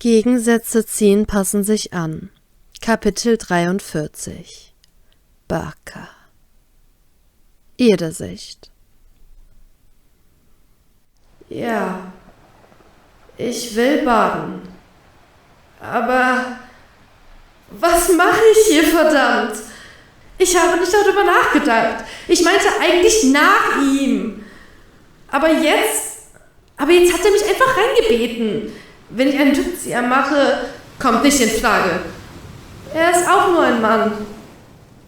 Gegensätze ziehen, passen sich an. Kapitel 43. Baka. Irrsicht. Ja, ich will baden. Aber was mache ich hier, verdammt? Ich habe nicht darüber nachgedacht. Ich meinte eigentlich nach ihm. Aber jetzt hat er mich einfach reingebeten. Wenn ich einen Rückzieher mache, kommt nicht in Frage. Er ist auch nur ein Mann.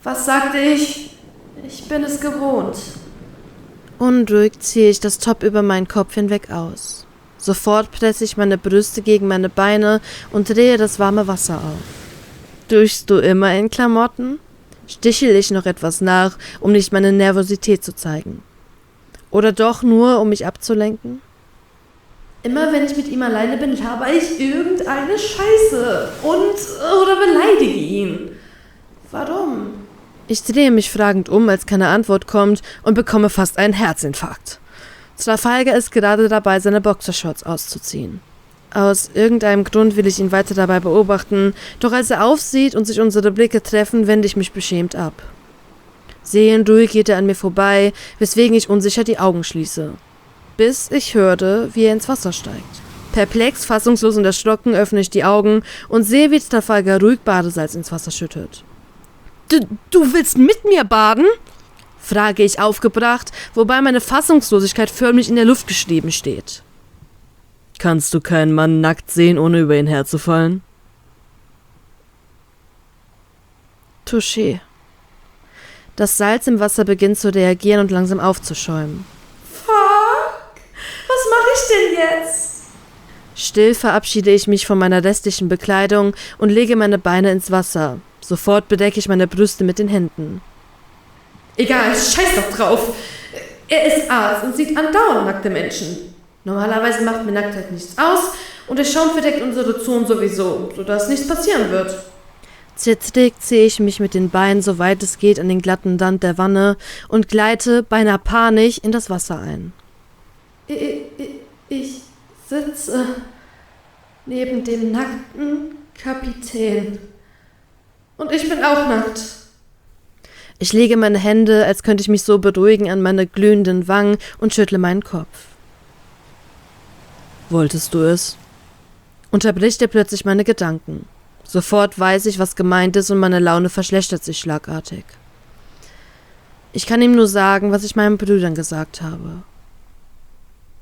Was sagte ich? Ich bin es gewohnt. Unruhig ziehe ich das Top über meinen Kopf hinweg aus. Sofort presse ich meine Brüste gegen meine Beine und drehe das warme Wasser auf. Duschst du immer in Klamotten? Stichel ich noch etwas nach, um nicht meine Nervosität zu zeigen? Oder doch nur, um mich abzulenken? Immer wenn ich mit ihm alleine bin, laber ich irgendeine Scheiße oder beleidige ihn. Warum? Ich drehe mich fragend um, als keine Antwort kommt und bekomme fast einen Herzinfarkt. Trafalgar ist gerade dabei, seine Boxershorts auszuziehen. Aus irgendeinem Grund will ich ihn weiter dabei beobachten, doch als er aufsieht und sich unsere Blicke treffen, wende ich mich beschämt ab. Seelenruhig geht er an mir vorbei, weswegen ich unsicher die Augen schließe. Bis ich höre, wie er ins Wasser steigt. Perplex, fassungslos und erschrocken öffne ich die Augen und sehe, wie Trafalgar ruhig Badesalz ins Wasser schüttet. Du willst mit mir baden? Frage ich aufgebracht, wobei meine Fassungslosigkeit förmlich in der Luft geschrieben steht. Kannst du keinen Mann nackt sehen, ohne über ihn herzufallen? Touché. Das Salz im Wasser beginnt zu reagieren und langsam aufzuschäumen. Was mache ich denn jetzt? Still verabschiede ich mich von meiner restlichen Bekleidung und lege meine Beine ins Wasser. Sofort bedecke ich meine Brüste mit den Händen. Egal, scheiß doch drauf. Er ist Arzt und sieht andauernd nackte Menschen. Normalerweise macht mir Nacktheit nichts aus und der Schaum verdeckt unsere Zonen sowieso, sodass nichts passieren wird. Zittrig ziehe ich mich mit den Beinen, soweit es geht, an den glatten Rand der Wanne und gleite, beinahe panisch, in das Wasser ein. Ich sitze neben dem nackten Kapitän. Und ich bin auch nackt. Ich lege meine Hände, als könnte ich mich so beruhigen, an meine glühenden Wangen und schüttle meinen Kopf. Wolltest du es? Unterbricht er plötzlich meine Gedanken. Sofort weiß ich, was gemeint ist und meine Laune verschlechtert sich schlagartig. Ich kann ihm nur sagen, was ich meinen Brüdern gesagt habe.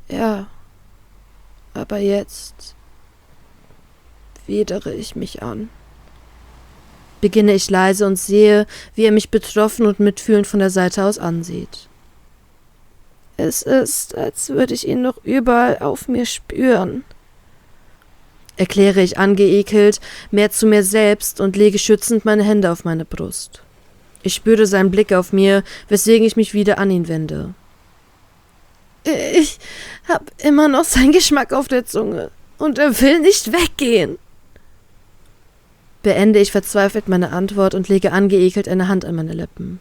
Ja, aber jetzt widere ich mich an. Beginne ich leise und sehe, wie er mich betroffen und mitfühlend von der Seite aus ansieht. Es ist, als würde ich ihn noch überall auf mir spüren, erkläre ich angeekelt, mehr zu mir selbst und lege schützend meine Hände auf meine Brust. Ich spüre seinen Blick auf mir, weswegen ich mich wieder an ihn wende. Ich habe immer noch seinen Geschmack auf der Zunge und er will nicht weggehen. Beende ich verzweifelt meine Antwort und lege angeekelt eine Hand an meine Lippen.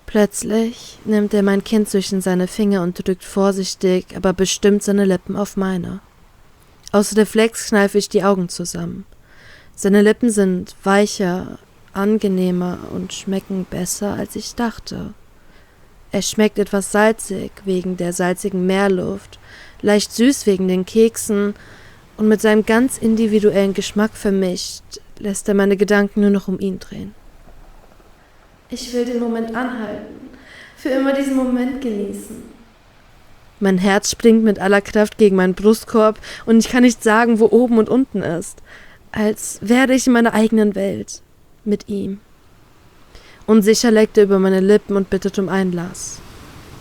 Plötzlich nimmt er mein Kinn zwischen seine Finger und drückt vorsichtig, aber bestimmt seine Lippen auf meine. Aus Reflex kneife ich die Augen zusammen. Seine Lippen sind weicher, angenehmer und schmecken besser, als ich dachte. Er schmeckt etwas salzig wegen der salzigen Meerluft, leicht süß wegen den Keksen und mit seinem ganz individuellen Geschmack vermischt, lässt er meine Gedanken nur noch um ihn drehen. Ich will den Moment anhalten, für immer diesen Moment genießen. Mein Herz springt mit aller Kraft gegen meinen Brustkorb und ich kann nicht sagen, wo oben und unten ist. Als wäre ich in meiner eigenen Welt. Mit ihm. Unsicher leckt er über meine Lippen und bittet um ein Glas.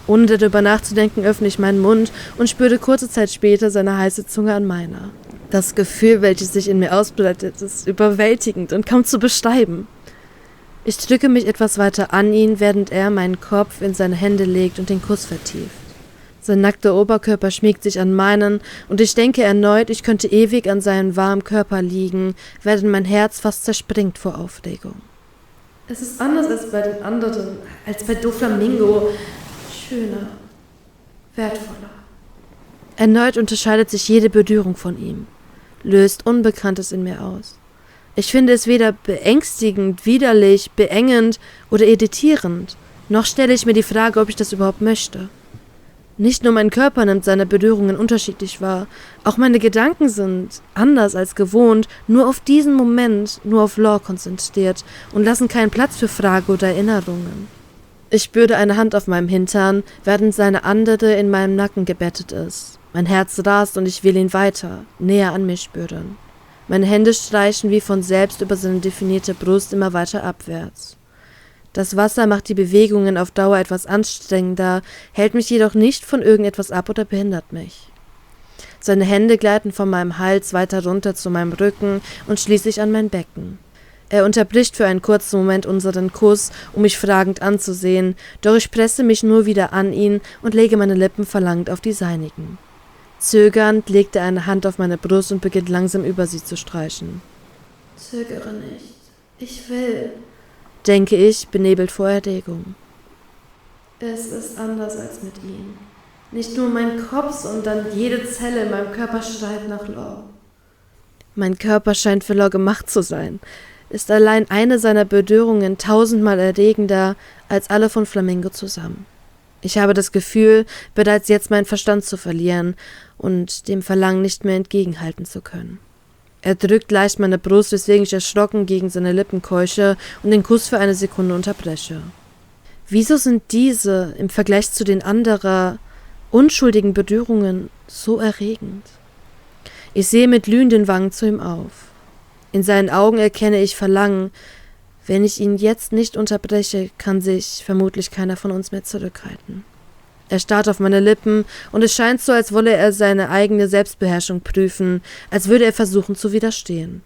Ohne darüber nachzudenken, öffne ich meinen Mund und spüre kurze Zeit später seine heiße Zunge an meiner. Das Gefühl, welches sich in mir ausbreitet, ist überwältigend und kaum zu beschreiben. Ich drücke mich etwas weiter an ihn, während er meinen Kopf in seine Hände legt und den Kuss vertieft. Sein nackter Oberkörper schmiegt sich an meinen und ich denke erneut, ich könnte ewig an seinem warmen Körper liegen, während mein Herz fast zerspringt vor Aufregung. Es ist anders als bei den anderen, als bei Doflamingo. Schöner, wertvoller. Erneut unterscheidet sich jede Berührung von ihm. löst Unbekanntes in mir aus. Ich finde es weder beängstigend, widerlich, beengend oder irritierend, noch stelle ich mir die Frage, ob ich das überhaupt möchte. Nicht nur mein Körper nimmt seine Berührungen unterschiedlich wahr, auch meine Gedanken sind, anders als gewohnt, nur auf diesen Moment, nur auf Law konzentriert und lassen keinen Platz für Frage oder Erinnerungen. Ich spüre eine Hand auf meinem Hintern, während seine andere in meinem Nacken gebettet ist. Mein Herz rast und ich will ihn weiter, näher an mich spüren. Meine Hände streichen wie von selbst über seine definierte Brust immer weiter abwärts. Das Wasser macht die Bewegungen auf Dauer etwas anstrengender, hält mich jedoch nicht von irgendetwas ab oder behindert mich. Seine Hände gleiten von meinem Hals weiter runter zu meinem Rücken und schließlich an mein Becken. Er unterbricht für einen kurzen Moment unseren Kuss, um mich fragend anzusehen, doch ich presse mich nur wieder an ihn und lege meine Lippen verlangend auf die seinigen. Zögernd legt er eine Hand auf meine Brust und beginnt langsam über sie zu streichen. Zögere nicht. Ich will, denke ich, benebelt vor Erregung. Es ist anders als mit ihm. Nicht nur mein Kopf, sondern jede Zelle in meinem Körper schreit nach Law. Mein Körper scheint für Law gemacht zu sein. Ist allein eine seiner Berührungen 1000-mal erregender als alle von Flamingo zusammen. Ich habe das Gefühl, bereits jetzt meinen Verstand zu verlieren und dem Verlangen nicht mehr entgegenhalten zu können. Er drückt leicht meine Brust, weswegen ich erschrocken gegen seine Lippen keuche und den Kuss für eine Sekunde unterbreche. Wieso sind diese, im Vergleich zu den anderen, unschuldigen Berührungen so erregend? Ich sehe mit glühenden Wangen zu ihm auf. In seinen Augen erkenne ich Verlangen. Wenn ich ihn jetzt nicht unterbreche, kann sich vermutlich keiner von uns mehr zurückhalten. Er starrt auf meine Lippen und es scheint so, als wolle er seine eigene Selbstbeherrschung prüfen, als würde er versuchen zu widerstehen.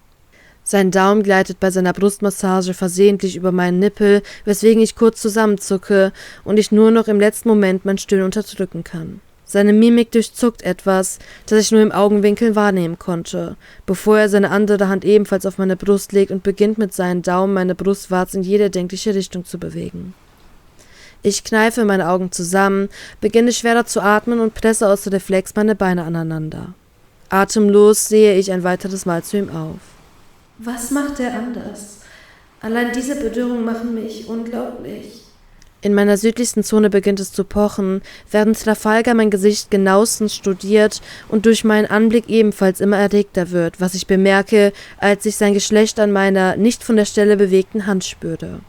Sein Daumen gleitet bei seiner Brustmassage versehentlich über meinen Nippel, weswegen ich kurz zusammenzucke und ich nur noch im letzten Moment mein Stöhnen unterdrücken kann. Seine Mimik durchzuckt etwas, das ich nur im Augenwinkel wahrnehmen konnte, bevor er seine andere Hand ebenfalls auf meine Brust legt und beginnt mit seinen Daumen meine Brustwarze in jede erdenkliche Richtung zu bewegen. Ich kneife meine Augen zusammen, beginne schwerer zu atmen und presse aus Reflex meine Beine aneinander. Atemlos sehe ich ein weiteres Mal zu ihm auf. Was macht er anders? Allein diese Berührungen machen mich unglaublich. In meiner südlichsten Zone beginnt es zu pochen, während Trafalgar mein Gesicht genauestens studiert und durch meinen Anblick ebenfalls immer erregter wird, was ich bemerke, als ich sein Geschlecht an meiner nicht von der Stelle bewegten Hand spürte.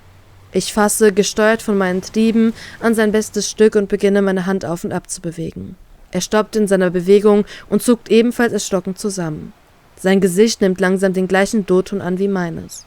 Ich fasse, gesteuert von meinen Trieben, an sein bestes Stück und beginne, meine Hand auf und ab zu bewegen. Er stoppt in seiner Bewegung und zuckt ebenfalls erschrocken zusammen. Sein Gesicht nimmt langsam den gleichen Dotton an wie meines.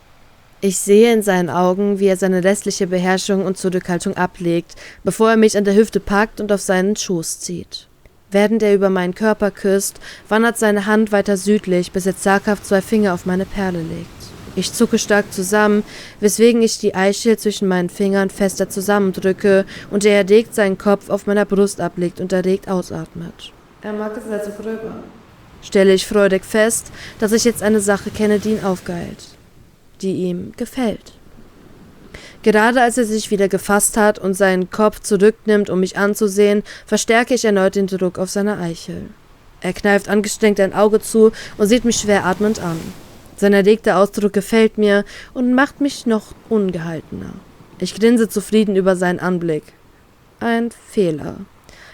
Ich sehe in seinen Augen, wie er seine restliche Beherrschung und Zurückhaltung ablegt, bevor er mich an der Hüfte packt und auf seinen Schoß zieht. Während er über meinen Körper küsst, wandert seine Hand weiter südlich, bis er zaghaft 2 Finger auf meine Perle legt. Ich zucke stark zusammen, weswegen ich die Eichel zwischen meinen Fingern fester zusammendrücke und er erregt seinen Kopf auf meiner Brust ablegt und erregt ausatmet. Er mag es also gröber. Stelle ich freudig fest, dass ich jetzt eine Sache kenne, die ihn aufgeilt, die ihm gefällt. Gerade als er sich wieder gefasst hat und seinen Kopf zurücknimmt, um mich anzusehen, verstärke ich erneut den Druck auf seine Eichel. Er kneift angestrengt ein Auge zu und sieht mich schwer atmend an. Sein erregter Ausdruck gefällt mir und macht mich noch ungehaltener. Ich grinse zufrieden über seinen Anblick. Ein Fehler.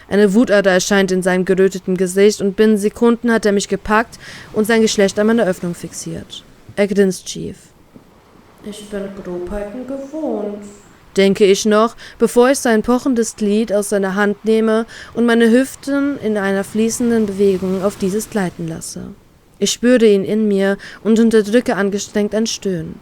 Eine Wutader erscheint in seinem geröteten Gesicht und binnen Sekunden hat er mich gepackt und sein Geschlecht an meiner Öffnung fixiert. Er grinst schief. Ich bin Grobheiten gewohnt, denke ich noch, bevor ich sein pochendes Glied aus seiner Hand nehme und meine Hüften in einer fließenden Bewegung auf dieses gleiten lasse. Ich spüre ihn in mir und unterdrücke angestrengt ein Stöhnen.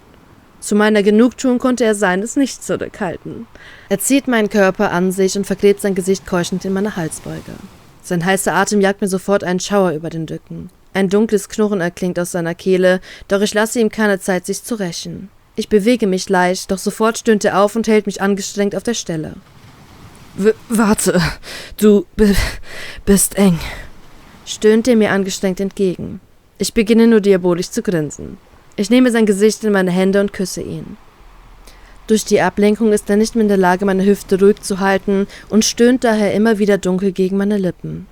Zu meiner Genugtuung konnte er seines nicht zurückhalten. Er zieht meinen Körper an sich und vergräbt sein Gesicht keuchend in meine Halsbeuge. Sein heißer Atem jagt mir sofort einen Schauer über den Rücken. Ein dunkles Knurren erklingt aus seiner Kehle, doch ich lasse ihm keine Zeit, sich zu rächen. Ich bewege mich leicht, doch sofort stöhnt er auf und hält mich angestrengt auf der Stelle. Warte, du bist eng, stöhnt er mir angestrengt entgegen. Ich beginne nur diabolisch zu grinsen. Ich nehme sein Gesicht in meine Hände und küsse ihn. Durch die Ablenkung ist er nicht mehr in der Lage, meine Hüfte ruhig zu halten und stöhnt daher immer wieder dunkel gegen meine Lippen.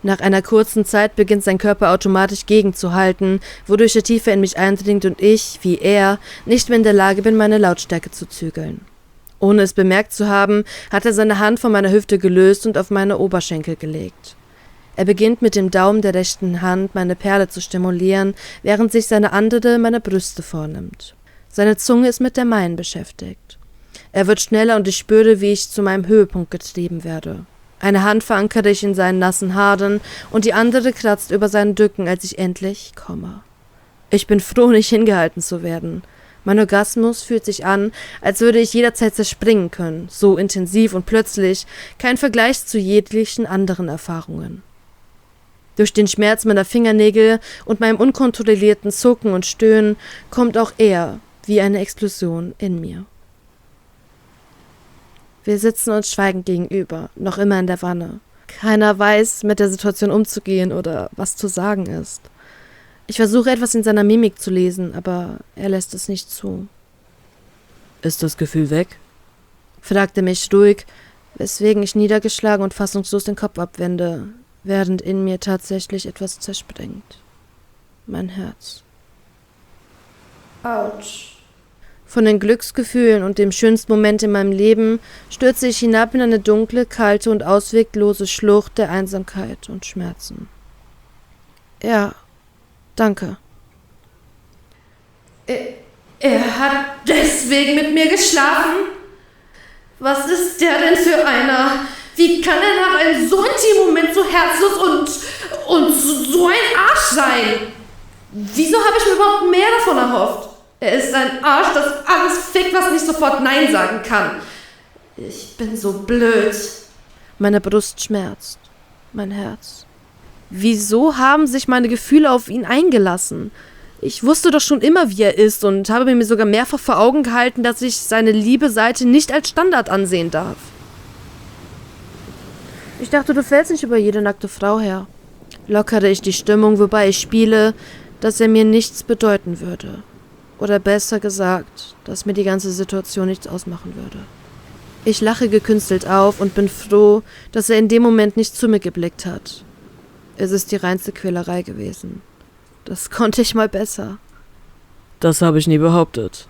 Nach einer kurzen Zeit beginnt sein Körper automatisch gegenzuhalten, wodurch er tiefer in mich eindringt und ich, wie er, nicht mehr in der Lage bin, meine Lautstärke zu zügeln. Ohne es bemerkt zu haben, hat er seine Hand von meiner Hüfte gelöst und auf meine Oberschenkel gelegt. Er beginnt mit dem Daumen der rechten Hand, meine Perle zu stimulieren, während sich seine andere meine Brüste vornimmt. Seine Zunge ist mit der meinen beschäftigt. Er wird schneller und ich spüre, wie ich zu meinem Höhepunkt getrieben werde. Eine Hand verankere ich in seinen nassen Haaren und die andere kratzt über seinen Rücken, als ich endlich komme. Ich bin froh, nicht hingehalten zu werden. Mein Orgasmus fühlt sich an, als würde ich jederzeit zerspringen können, so intensiv und plötzlich, kein Vergleich zu jeglichen anderen Erfahrungen. Durch den Schmerz meiner Fingernägel und meinem unkontrollierten Zucken und Stöhnen kommt auch er wie eine Explosion in mir. Wir sitzen uns schweigend gegenüber, noch immer in der Wanne. Keiner weiß, mit der Situation umzugehen oder was zu sagen ist. Ich versuche etwas in seiner Mimik zu lesen, aber er lässt es nicht zu. Ist das Gefühl weg? Fragte mich ruhig, weswegen ich niedergeschlagen und fassungslos den Kopf abwende, während in mir tatsächlich etwas zerspringt. Mein Herz. Autsch. Von den Glücksgefühlen und dem schönsten Moment in meinem Leben stürze ich hinab in eine dunkle, kalte und ausweglose Schlucht der Einsamkeit und Schmerzen. Ja, danke. Er hat deswegen mit mir geschlafen? Was ist der denn für einer? Wie kann er nach einem so intimen Moment so herzlos und so ein Arsch sein? Wieso habe ich mir überhaupt mehr davon erhofft? Er ist ein Arsch, das alles fickt, was nicht sofort Nein sagen kann. Ich bin so blöd. Meine Brust schmerzt. Mein Herz. Wieso haben sich meine Gefühle auf ihn eingelassen? Ich wusste doch schon immer, wie er ist und habe mir sogar mehrfach vor Augen gehalten, dass ich seine liebe Seite nicht als Standard ansehen darf. Ich dachte, du fällst nicht über jede nackte Frau her. Lockere ich die Stimmung, wobei ich spiele, dass er mir nichts bedeuten würde. Oder besser gesagt, dass mir die ganze Situation nichts ausmachen würde. Ich lache gekünstelt auf und bin froh, dass er in dem Moment nicht zu mir geblickt hat. Es ist die reinste Quälerei gewesen. Das konnte ich mal besser. Das habe ich nie behauptet.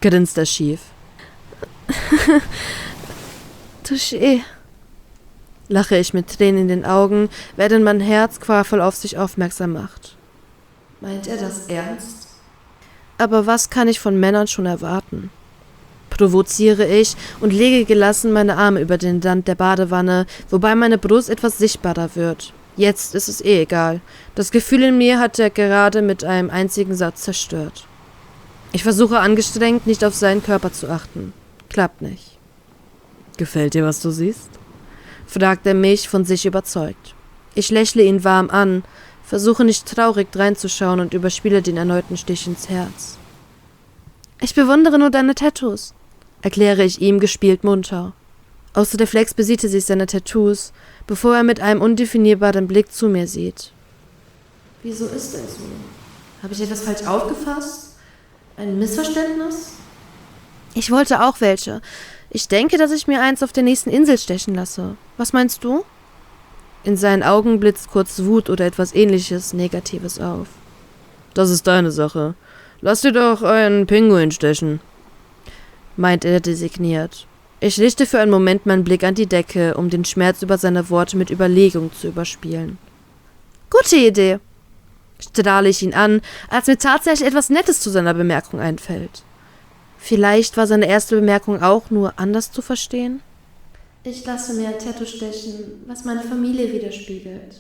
Grinst er schief. Touché. Lache ich mit Tränen in den Augen, während mein Herz qualvoll auf sich aufmerksam macht. Meint er das ernst? Aber was kann ich von Männern schon erwarten? Provoziere ich und lege gelassen meine Arme über den Rand der Badewanne, wobei meine Brust etwas sichtbarer wird. Jetzt ist es egal. Das Gefühl in mir hat er gerade mit einem einzigen Satz zerstört. Ich versuche angestrengt, nicht auf seinen Körper zu achten. Klappt nicht. Gefällt dir, was du siehst? Fragt er mich, von sich überzeugt. Ich lächle ihn warm an, versuche nicht traurig dreinzuschauen und überspiele den erneuten Stich ins Herz. Ich bewundere nur deine Tattoos, erkläre ich ihm gespielt munter. Aus Reflex besieht er sich seine Tattoos, bevor er mit einem undefinierbaren Blick zu mir sieht. Wieso ist er so? Habe ich etwas falsch aufgefasst? Ein Missverständnis? Ich wollte auch welche. Ich denke, dass ich mir eins auf der nächsten Insel stechen lasse. Was meinst du? In seinen Augen blitzt kurz Wut oder etwas Ähnliches Negatives auf. Das ist deine Sache. Lass dir doch einen Pinguin stechen, meint er designiert. Ich richte für einen Moment meinen Blick an die Decke, um den Schmerz über seine Worte mit Überlegung zu überspielen. Gute Idee, strahle ich ihn an, als mir tatsächlich etwas Nettes zu seiner Bemerkung einfällt. Vielleicht war seine erste Bemerkung auch nur anders zu verstehen? Ich lasse mir ein Tattoo stechen, was meine Familie widerspiegelt.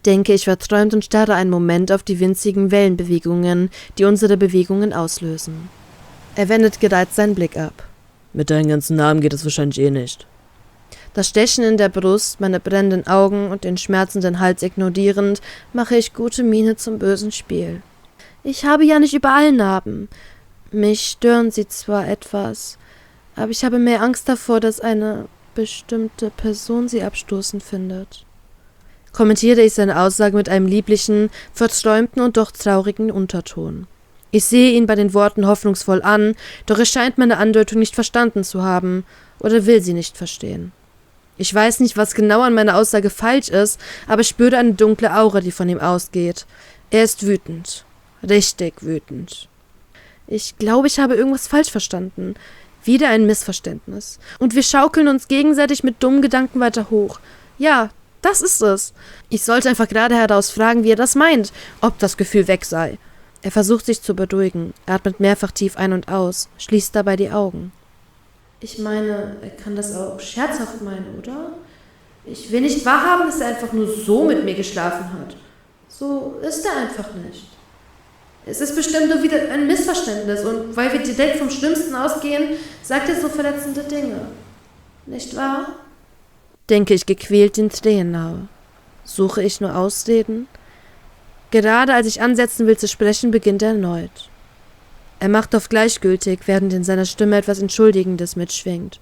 Denke ich verträumt und starre einen Moment auf die winzigen Wellenbewegungen, die unsere Bewegungen auslösen. Er wendet gereizt seinen Blick ab. Mit deinen ganzen Namen geht es wahrscheinlich eh nicht. Das Stechen in der Brust, meine brennenden Augen und den schmerzenden Hals ignorierend, mache ich gute Miene zum bösen Spiel. Ich habe ja nicht überall Narben. Mich stören sie zwar etwas, aber ich habe mehr Angst davor, dass eine bestimmte Person sie abstoßend findet. Kommentiere ich seine Aussage mit einem lieblichen, verträumten und doch traurigen Unterton. Ich sehe ihn bei den Worten hoffnungsvoll an, doch er scheint meine Andeutung nicht verstanden zu haben oder will sie nicht verstehen. Ich weiß nicht, was genau an meiner Aussage falsch ist, aber ich spüre eine dunkle Aura, die von ihm ausgeht. Er ist wütend. Richtig wütend. Ich glaube, ich habe irgendwas falsch verstanden. Wieder ein Missverständnis. Und wir schaukeln uns gegenseitig mit dummen Gedanken weiter hoch. Ja, das ist es. Ich sollte einfach gerade heraus fragen, wie er das meint, ob das Gefühl weg sei. Er versucht sich zu beruhigen, atmet mehrfach tief ein und aus, schließt dabei die Augen. Ich meine, er kann das auch scherzhaft meinen, oder? Ich will nicht wahrhaben, dass er einfach nur so mit mir geschlafen hat. So ist er einfach nicht. Es ist bestimmt nur wieder ein Missverständnis und weil wir direkt vom Schlimmsten ausgehen, sagt er so verletzende Dinge. Nicht wahr? Denke ich gequält den Tränen nahe. Suche ich nur Ausreden? Gerade als ich ansetzen will zu sprechen, beginnt er erneut. Er macht auf gleichgültig, während in seiner Stimme etwas Entschuldigendes mitschwingt.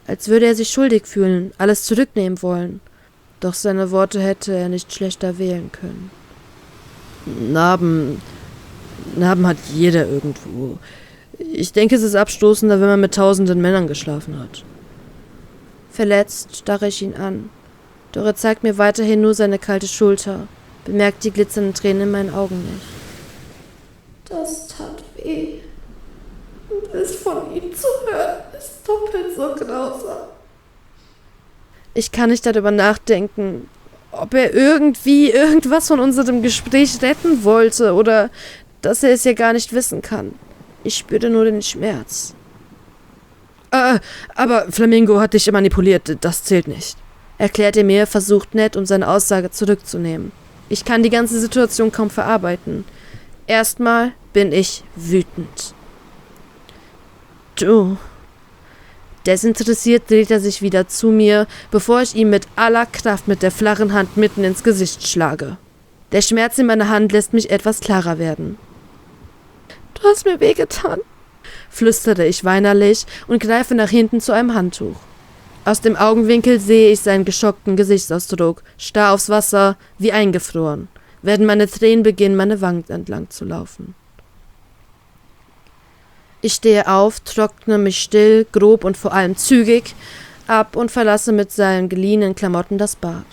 Als würde er sich schuldig fühlen, alles zurücknehmen wollen. Doch seine Worte hätte er nicht schlechter wählen können. Narben hat jeder irgendwo. Ich denke, es ist abstoßender, wenn man mit tausenden Männern geschlafen hat. Verletzt starre ich ihn an. Doch er zeigt mir weiterhin nur seine kalte Schulter, bemerkt die glitzernden Tränen in meinen Augen nicht. Das tat weh. Und es von ihm zu hören, ist doppelt so grausam. Ich kann nicht darüber nachdenken, ob er irgendwie irgendwas von unserem Gespräch retten wollte oder dass er es ja gar nicht wissen kann. Ich spürte nur den Schmerz. Aber Flamingo hat dich manipuliert, das zählt nicht. Erklärt er mir, versucht nett, um seine Aussage zurückzunehmen. Ich kann die ganze Situation kaum verarbeiten. Erstmal bin ich wütend. Du. Desinteressiert dreht er sich wieder zu mir, bevor ich ihm mit aller Kraft mit der flachen Hand mitten ins Gesicht schlage. Der Schmerz in meiner Hand lässt mich etwas klarer werden. Du hast mir wehgetan, flüstere ich weinerlich und greife nach hinten zu einem Handtuch. Aus dem Augenwinkel sehe ich seinen geschockten Gesichtsausdruck, starr aufs Wasser, wie eingefroren, während meine Tränen beginnen, meine Wangen entlang zu laufen. Ich stehe auf, trockne mich still, grob und vor allem zügig ab und verlasse mit seinen geliehenen Klamotten das Bad.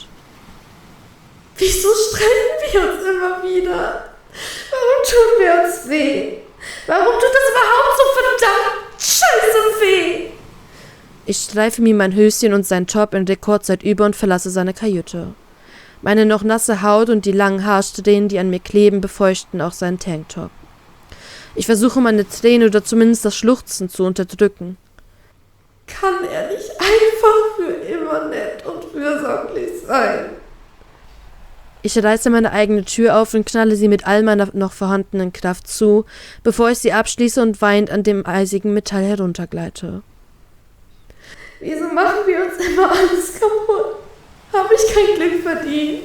Wieso streiten wir uns immer wieder? Warum tun wir uns weh? Warum tut das überhaupt so verdammt scheiße weh? Ich streife mir mein Höschen und seinen Top in Rekordzeit über und verlasse seine Kajüte. Meine noch nasse Haut und die langen Haarsträhnen, die an mir kleben, befeuchten auch seinen Tanktop. Ich versuche meine Tränen oder zumindest das Schluchzen zu unterdrücken. Kann er nicht einfach für immer nett und fürsorglich sein? Ich reiße meine eigene Tür auf und knalle sie mit all meiner noch vorhandenen Kraft zu, bevor ich sie abschließe und weinend an dem eisigen Metall heruntergleite. Wieso machen wir uns immer alles kaputt? Habe ich kein Glück verdient?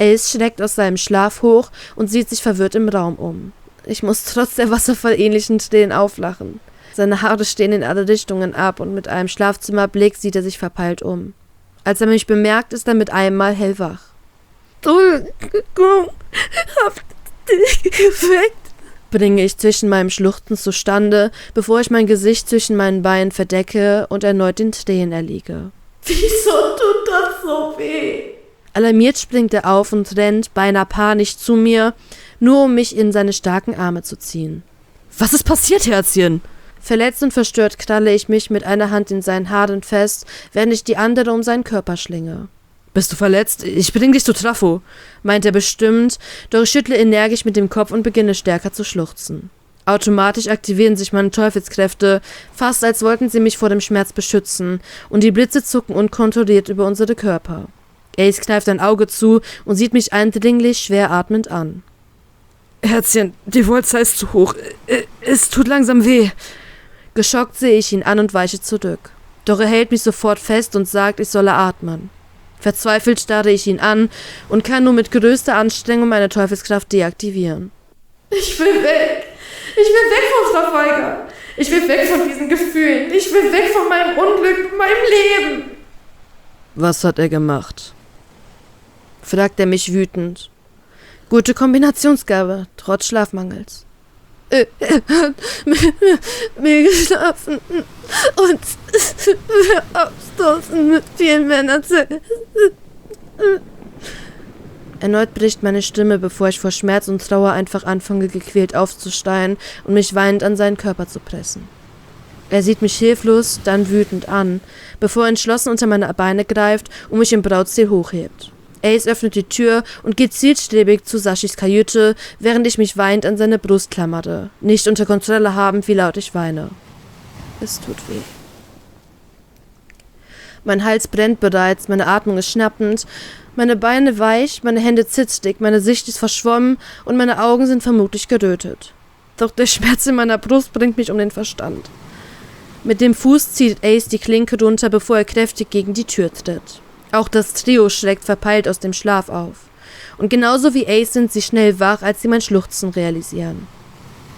Ace schreckt aus seinem Schlaf hoch und sieht sich verwirrt im Raum um. Ich muss trotz der wasserfallähnlichen Tränen auflachen. Seine Haare stehen in alle Richtungen ab und mit einem Schlafzimmerblick sieht er sich verpeilt um. Als er mich bemerkt, ist er mit einem Mal hellwach. Entschuldigung, hab dich geweckt, bringe ich zwischen meinem Schluchzen zustande, bevor ich mein Gesicht zwischen meinen Beinen verdecke und erneut den Tränen erliege. Wieso tut das so weh? Alarmiert springt er auf und rennt, beinahe panisch, zu mir, nur um mich in seine starken Arme zu ziehen. Was ist passiert, Herzchen? Verletzt und verstört kralle ich mich mit einer Hand in seinen Haaren fest, während ich die andere um seinen Körper schlinge. Bist du verletzt? Ich bring dich zu Trafo, meint er bestimmt, doch ich schüttle energisch mit dem Kopf und beginne stärker zu schluchzen. Automatisch aktivieren sich meine Teufelskräfte, fast als wollten sie mich vor dem Schmerz beschützen, und die Blitze zucken unkontrolliert über unsere Körper. Ace kneift ein Auge zu und sieht mich eindringlich schwer atmend an. Herzchen, die Voltzahl ist zu hoch. Es tut langsam weh. Geschockt sehe ich ihn an und weiche zurück. Doch er hält mich sofort fest und sagt, ich solle atmen. Verzweifelt starre ich ihn an und kann nur mit größter Anstrengung meine Teufelskraft deaktivieren. Ich will weg. Ich will weg vom Verfolger. Ich will weg von diesen Gefühlen. Ich will weg von meinem Unglück, meinem Leben. Was hat er gemacht? Fragt er mich wütend. Gute Kombinationsgabe, trotz Schlafmangels. Er hat mir geschlafen und abstoßen mit vielen Männern. Erneut bricht meine Stimme, bevor ich vor Schmerz und Trauer einfach anfange, gequält aufzustehen und mich weinend an seinen Körper zu pressen. Er sieht mich hilflos, dann wütend an, bevor er entschlossen unter meine Beine greift und mich im Brautstil hochhebt. Ace öffnet die Tür und geht zielstrebig zu Sashis Kajüte, während ich mich weinend an seine Brust klammere, nicht unter Kontrolle habend, wie laut ich weine. Es tut weh. Mein Hals brennt bereits, meine Atmung ist schnappend, meine Beine weich, meine Hände zittrig, meine Sicht ist verschwommen und meine Augen sind vermutlich gerötet. Doch der Schmerz in meiner Brust bringt mich um den Verstand. Mit dem Fuß zieht Ace die Klinke runter, bevor er kräftig gegen die Tür tritt. Auch das Trio schreckt verpeilt aus dem Schlaf auf. Und genauso wie Ace sind sie schnell wach, als sie mein Schluchzen realisieren.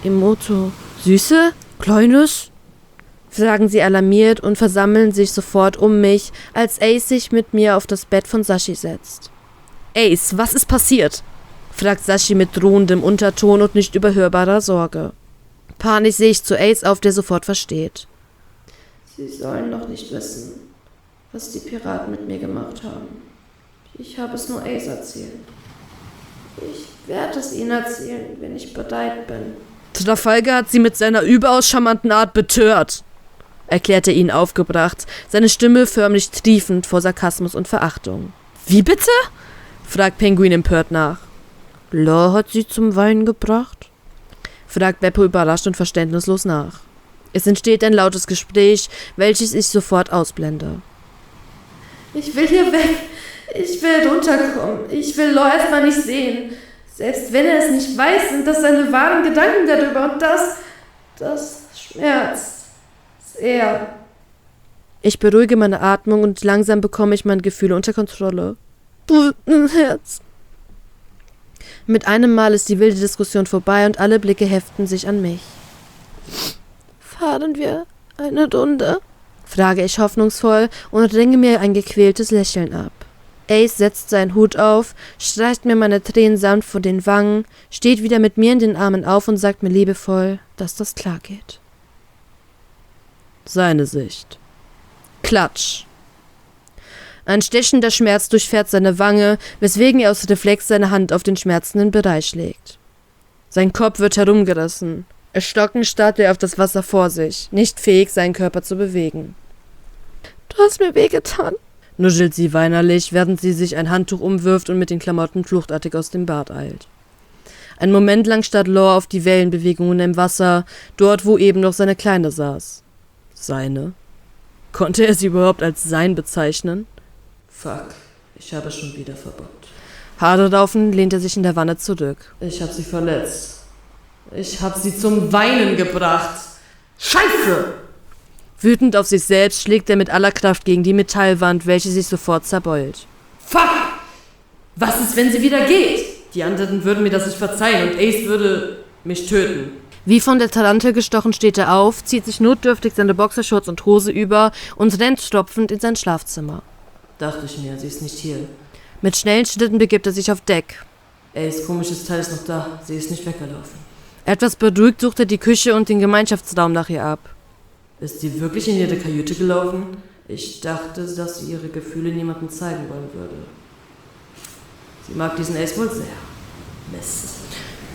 Emoto, Süße? Kleines? Fragen sie alarmiert und versammeln sich sofort um mich, als Ace sich mit mir auf das Bett von Sashi setzt. Ace, was ist passiert? Fragt Sashi mit drohendem Unterton und nicht überhörbarer Sorge. Panisch sehe ich zu Ace auf, der sofort versteht. Sie sollen noch nicht wissen, was die Piraten mit mir gemacht haben. Ich habe es nur Ace erzählt. Ich werde es ihnen erzählen, wenn ich bereit bin. Trafalgar hat sie mit seiner überaus charmanten Art betört, erklärte ihn aufgebracht, seine Stimme förmlich triefend vor Sarkasmus und Verachtung. Wie bitte? Fragt Penguin empört nach. Law hat sie zum Weinen gebracht? Fragt Beppo überrascht und verständnislos nach. Es entsteht ein lautes Gespräch, welches ich sofort ausblende. Ich will hier weg. Ich will runterkommen. Ich will Law erstmal nicht sehen. Selbst wenn er es nicht weiß, sind das seine wahren Gedanken darüber und das schmerzt. Sehr. Ich beruhige meine Atmung und langsam bekomme ich meine Gefühle unter Kontrolle. Herz. Mit einem Mal ist die wilde Diskussion vorbei und alle Blicke heften sich an mich. Fahren wir eine Runde? Frage ich hoffnungsvoll und ringe mir ein gequältes Lächeln ab. Ace setzt seinen Hut auf, streicht mir meine Tränen sanft von den Wangen, steht wieder mit mir in den Armen auf und sagt mir liebevoll, dass das klar geht. Seine Sicht. Klatsch. Ein stechender Schmerz durchfährt seine Wange, weswegen er aus Reflex seine Hand auf den schmerzenden Bereich legt. Sein Kopf wird herumgerissen. Erstockend starrt er auf das Wasser vor sich, nicht fähig, seinen Körper zu bewegen. Du hast mir wehgetan, nuschelt sie weinerlich, während sie sich ein Handtuch umwirft und mit den Klamotten fluchtartig aus dem Bad eilt. Einen Moment lang starrt Law auf die Wellenbewegungen im Wasser, dort, wo eben noch seine Kleine saß. Seine? Konnte er sie überhaupt als sein bezeichnen? Fuck, ich habe schon wieder verbockt. Haderaufend lehnt er sich in der Wanne zurück. Ich habe sie verletzt. Ich habe sie zum Weinen gebracht. Scheiße! Wütend auf sich selbst schlägt er mit aller Kraft gegen die Metallwand, welche sich sofort zerbeult. Fuck! Was ist, wenn sie wieder geht? Die anderen würden mir das nicht verzeihen und Ace würde mich töten. Wie von der Tarantel gestochen steht er auf, zieht sich notdürftig seine Boxershorts und Hose über und rennt stopfend in sein Schlafzimmer. Dachte ich mir, sie ist nicht hier. Mit schnellen Schritten begibt er sich auf Deck. Ace, komisches Teil ist noch da, sie ist nicht weggelaufen. Etwas beruhigt sucht er die Küche und den Gemeinschaftsraum nach ihr ab. Ist sie wirklich in ihre Kajüte gelaufen? Ich dachte, dass sie ihre Gefühle niemandem zeigen wollen würde. Sie mag diesen Ace wohl sehr. Mist.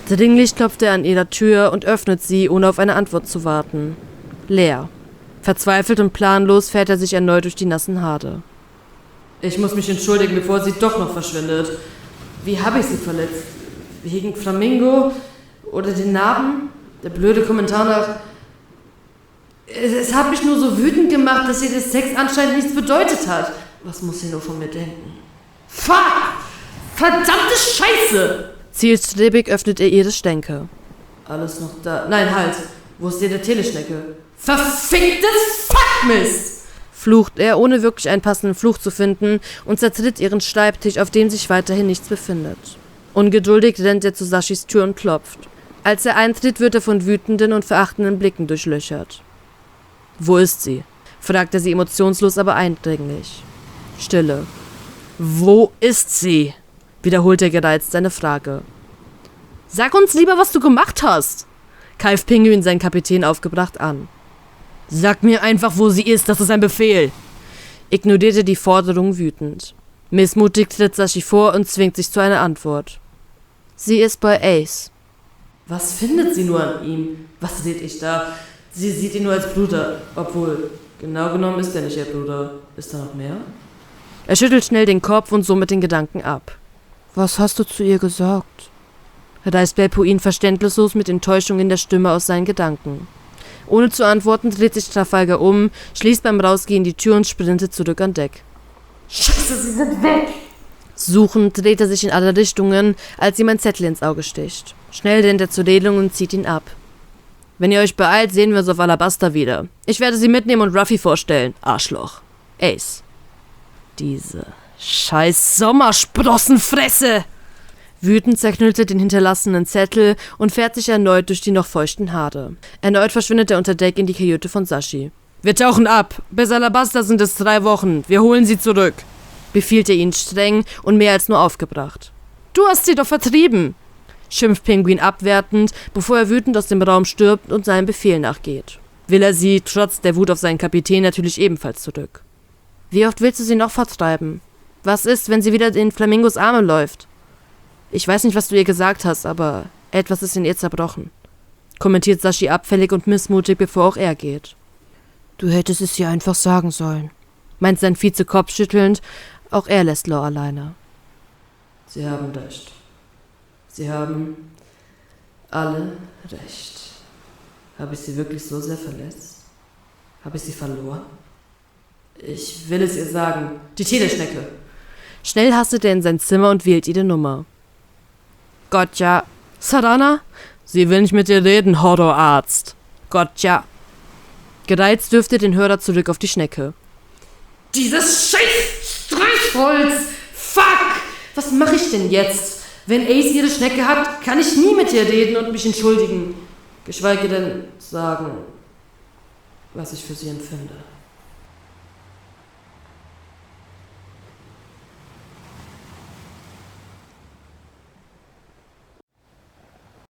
Dringlich klopft er an ihrer Tür und öffnet sie, ohne auf eine Antwort zu warten. Leer. Verzweifelt und planlos fährt er sich erneut durch die nassen Haare. Ich muss mich entschuldigen, bevor sie doch noch verschwindet. Wie habe ich sie verletzt? Wegen Flamingo? Oder den Narben? Der blöde Kommentar nach... Es hat mich nur so wütend gemacht, dass ihr der Sex anscheinend nichts bedeutet hat. Was muss sie nur von mir denken? Fuck! Verdammte Scheiße! Zielstrebig öffnet er ihre Stänke. Alles noch da. Nein, halt! Wo ist der Teleschnecke? Verficktes Fuckmist! Flucht er, ohne wirklich einen passenden Fluch zu finden, und zertritt ihren Schreibtisch, auf dem sich weiterhin nichts befindet. Ungeduldig rennt er zu Sashis Tür und klopft. Als er eintritt, wird er von wütenden und verachtenden Blicken durchlöchert. Wo ist sie? Fragt er sie emotionslos, aber eindringlich. Stille. Wo ist sie? Wiederholt er gereizt seine Frage. Sag uns lieber, was du gemacht hast! keift Pinguin seinen Kapitän aufgebracht an. »Sag mir einfach, wo sie ist, das ist ein Befehl!« Ignorierte die Forderung wütend. Missmutig tritt Sashi vor und zwingt sich zu einer Antwort. »Sie ist bei Ace.« Was findet sie nur an ihm? Was seht ich da? Sie sieht ihn nur als Bruder. Obwohl, genau genommen ist er nicht ihr Bruder. Ist da noch mehr? Er schüttelt schnell den Kopf und somit den Gedanken ab. »Was hast du zu ihr gesagt?« reißt Belpuin verständnislos mit Enttäuschung in der Stimme aus seinen Gedanken. Ohne zu antworten dreht sich Trafalgar um, schließt beim Rausgehen die Tür und sprintet zurück an Deck. Scheiße, sie sind weg! Suchend dreht er sich in alle Richtungen, als ihm ein Zettel ins Auge sticht. Schnell rennt er zur Regelung und zieht ihn ab. »Wenn ihr euch beeilt, sehen wir uns auf Alabasta wieder. Ich werde sie mitnehmen und Ruffy vorstellen. Arschloch. Ace.« Diese scheiß Sommersprossenfresse! Wütend zerknüllt er den hinterlassenen Zettel und fährt sich erneut durch die noch feuchten Haare. Erneut verschwindet er unter Deck in die Kajüte von Sashi. »Wir tauchen ab. Bis Alabasta sind es 3 Wochen. Wir holen sie zurück«, befiehlt er ihnen streng und mehr als nur aufgebracht. »Du hast sie doch vertrieben«, schimpft Pinguin abwertend, bevor er wütend aus dem Raum stürmt und seinem Befehl nachgeht. Will er sie, trotz der Wut auf seinen Kapitän, natürlich ebenfalls zurück. Wie oft willst du sie noch vertreiben? Was ist, wenn sie wieder in Flamingos Arme läuft? Ich weiß nicht, was du ihr gesagt hast, aber etwas ist in ihr zerbrochen, kommentiert Sashi abfällig und missmutig, bevor auch er geht. Du hättest es ihr einfach sagen sollen, meint sein Vize kopfschüttelnd, auch er lässt Law alleine. Sie haben recht. Sie haben alle recht. Habe ich sie wirklich so sehr verletzt? Habe ich sie verloren? Ich will es ihr sagen. Die Teleschnecke. Schnell hastet er in sein Zimmer und wählt ihre Nummer. Gotcha. Sarana? Sie will nicht mit dir reden, Horrorarzt. Gotcha. Gereizt wirft er den Hörer zurück auf die Schnecke. Dieses scheiß Streichholz! Fuck! Was mache ich denn jetzt? Wenn Ace ihre Schnecke hat, kann ich nie mit ihr reden und mich entschuldigen. Geschweige denn sagen, was ich für sie empfinde.